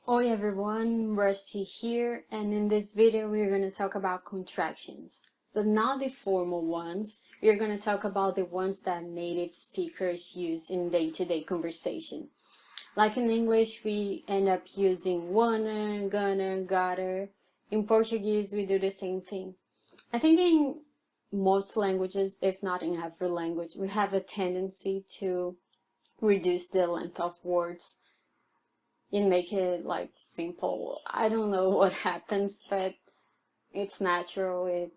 Oi everyone, Rusty here, and in this video we're going to talk about contractions, but not the formal ones. We're going to talk about the ones that native speakers use in day-to-day conversation. Like in English, we end up using wanna, gonna, gotta. In Portuguese, we do the same thing. I think in most languages, if not in every language, we have a tendency to reduce the length of words and make it like simple. I don't know what happens, but it's natural. It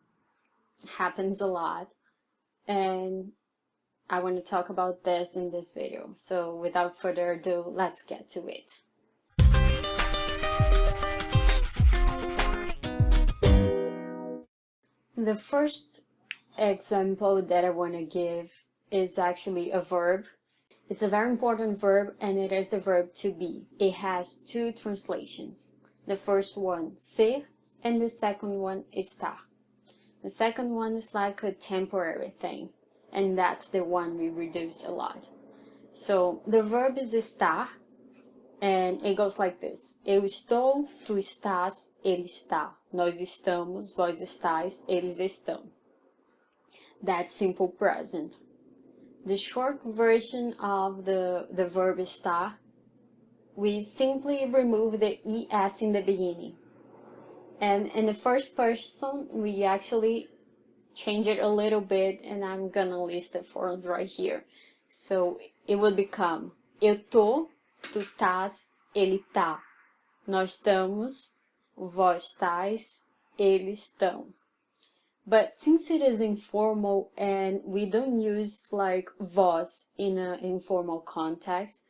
happens a lot, and I want to talk about this in this video. So without further ado, let's get to it. The first example that I want to give is actually a verb. It's a very important verb, and it is the verb to be. It has two translations. The first one, ser, and the second one, estar. The second one is like a temporary thing, and that's the one we reduce a lot. So the verb is estar, and it goes like this. Eu estou, tu estás, ele está. Nós estamos, vós estáis, eles estão. That's simple present. The short version of the verb estar, we simply remove the es in the beginning. And in the first person, we actually change it a little bit, and I'm gonna list the forms right here. So it will become eu tô, tu tás, ele tá. Nós estamos, vós estáis, eles estão. But since it is informal and we don't use like vós in an informal context,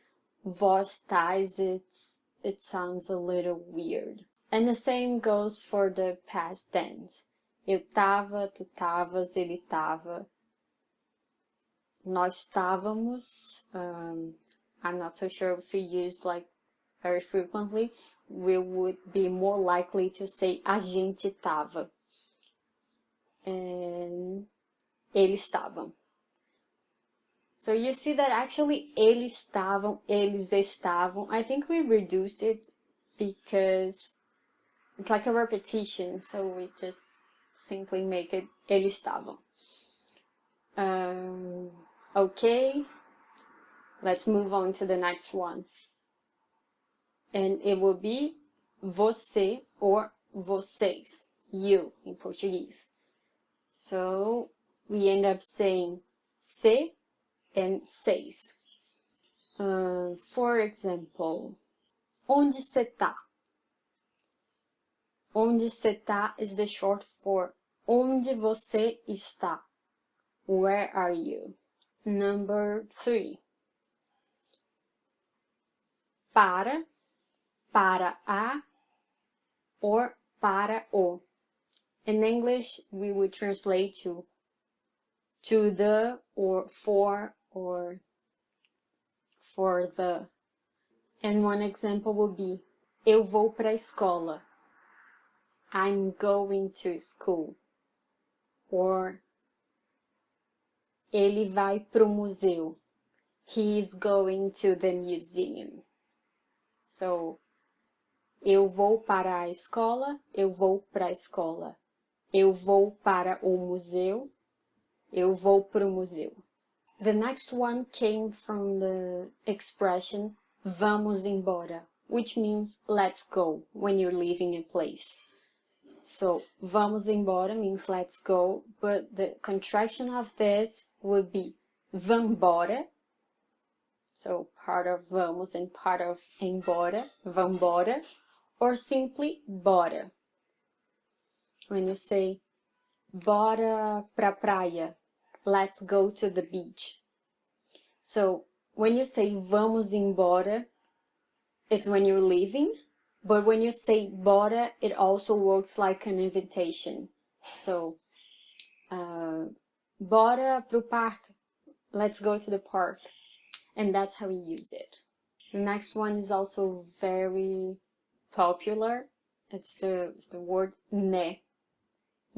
vós tais, it sounds a little weird. And the same goes for the past tense. Eu tava, tu tavas, ele tava. Nós estávamos. I'm not so sure if we use like very frequently. We would be more likely to say a gente tava. And eles estavam. So you see that actually eles estavam, eles estavam. I think we reduced it because it's like a repetition, so we just simply make it eles estavam. Okay, let's move on to the next one. And it will be você or vocês, you in Portuguese. So we end up saying se and seis. For example, onde você tá? Onde você tá is the short for onde você está. Where are you? Number 3. Para a, or para o. In English, we would translate to the, or for the. And one example would be, eu vou pra escola. I'm going to school. Or, ele vai pro museu. He is going to the museum. So, eu vou para a escola, eu vou pra escola. Eu vou para o museu. Eu vou pro museu. The next one came from the expression vamos embora, which means let's go when you're leaving a place. So vamos embora means let's go, but the contraction of this would be vambora. So part of vamos and part of embora, vambora, or simply bora. When you say, bora pra praia, let's go to the beach. So, when you say vamos embora, it's when you're leaving, but when you say bora, it also works like an invitation. So, bora pro parque, let's go to the park. And that's how we use it. The next one is also very popular. It's the word né.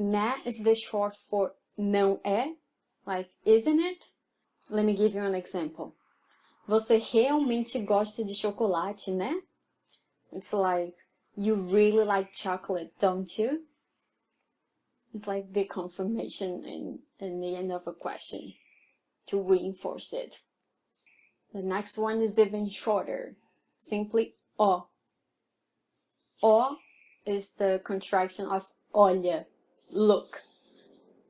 Né is the short for não é, like isn't it? Let me give you an example. Você realmente gosta de chocolate, né? It's like, you really like chocolate, don't you? It's like the confirmation in the end of a question to reinforce it. The next one is even shorter, simply ó. Ó is the contraction of olha, look.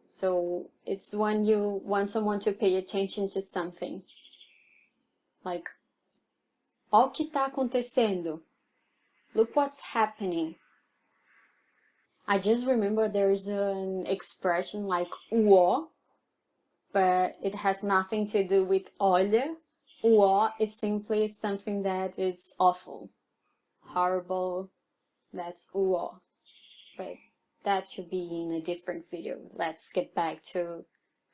So it's when you want someone to pay attention to something. Like, ó o que tá acontecendo. Look what's happening. I just remember there's an expression like uó, but it has nothing to do with olha. Uó is simply something that is awful, horrible. That's uó. But that should be in a different video. Let's get back to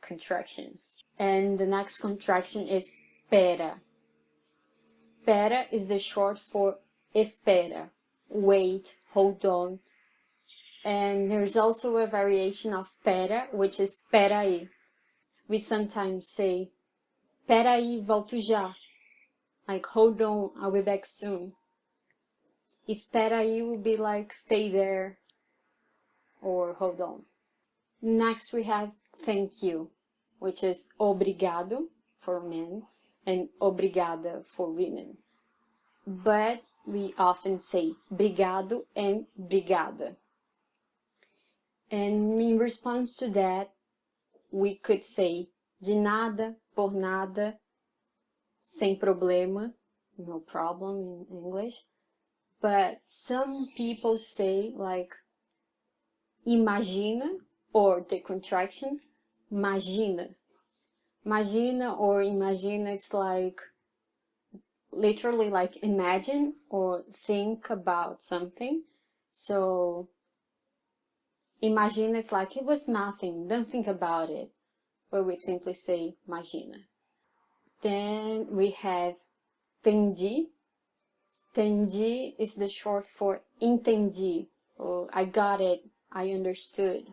contractions. And the next contraction is PERA. PERA is the short for ESPERA, wait, hold on. And there's also a variation of PERA, which is Perai. We sometimes say, Perai, volto já. Like, hold on, I'll be back soon. Espera aí will be like, stay there, or hold on. Next we have thank you, which is obrigado for men and obrigada for women. But we often say brigado and brigada. And in response to that, we could say de nada, por nada, sem problema, no problem in English. But some people say like imagina, or the contraction magina. Magina or imagina is like literally like imagine or think about something. So imagina is like it was nothing, don't think about it. Or we simply say magina. Then we have tendi. Tendi is the short for entendi, or I got it, I understood.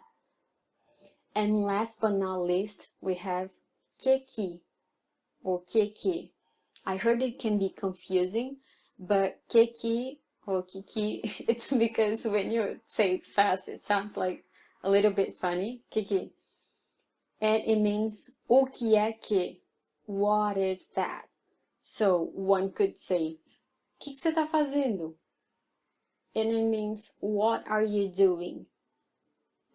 And last but not least, we have que, or que. I heard it can be confusing, but que or kiki, it's because when you say it fast, it sounds like a little bit funny, que. And it means o que é que, what is that? So one could say, o que você tá fazendo? And it means, what are you doing?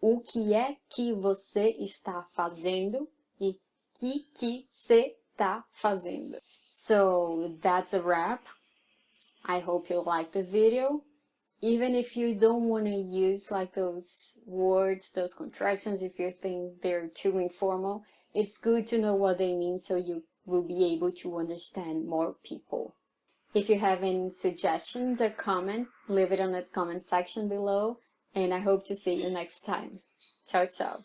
O que é que você está fazendo? E que você tá fazendo? So that's a wrap. I hope you liked the video. Even if you don't want to use like those words, those contractions, if you think they're too informal, it's good to know what they mean so you will be able to understand more people. If you have any suggestions or comment, leave it on the comment section below, and I hope to see you next time. Ciao, ciao.